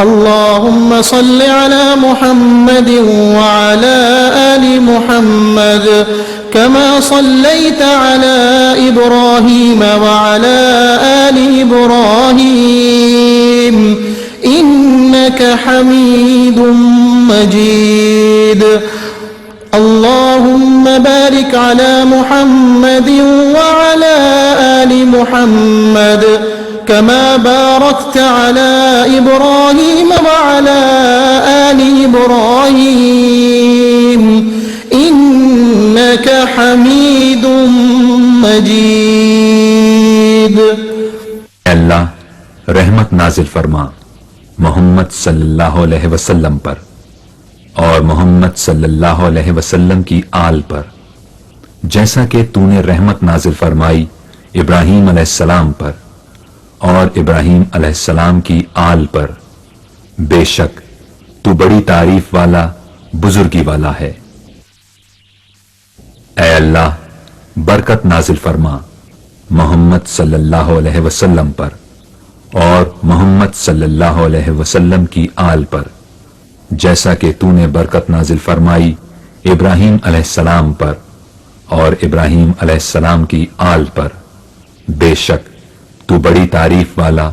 अल्लाहुम्म सल्लि अला मुहम्मद व अला आलि मुहम्मद कमा सल्लैता अला इब्राहीम व अला आलि इब्राहीम इन्नका हमीदुम मजीद। अल्लाहुम्म बारिक अला मुहम्मद व अला आलि मुहम्मद कमा बारकता अला इब्राहीम व अला आलि इब्राहीम इन्नका हमीदुम मजीद। अल्लाह रहमत नाजिल फरमा मोहम्मद सल्लल्लाहु अलैहि वसल्लम पर और मोहम्मद सल्लल्लाहु अलैहि वसल्लम की आल पर, जैसा कि तूने रहमत नाजिल फरमाई इब्राहीम अलैहिस्सलाम पर और इब्राहीम अलैहिस्सलाम की आल पर। बेशक तू बड़ी तारीफ वाला बुजुर्गी वाला है। ऐ अल्लाह बरकत नाजिल फरमा मोहम्मद सल्लल्लाहु अलैहि वसल्लम पर और मोहम्मद सल्लल्लाहु अलैहि वसल्लम की आल पर, जैसा कि तूने बरकत नाजिल फरमाई इब्राहीम अलैहिस्सलाम पर और इब्राहीम अलैहिस्सलाम की आल पर। बेशक तू बड़ी तारीफ वाला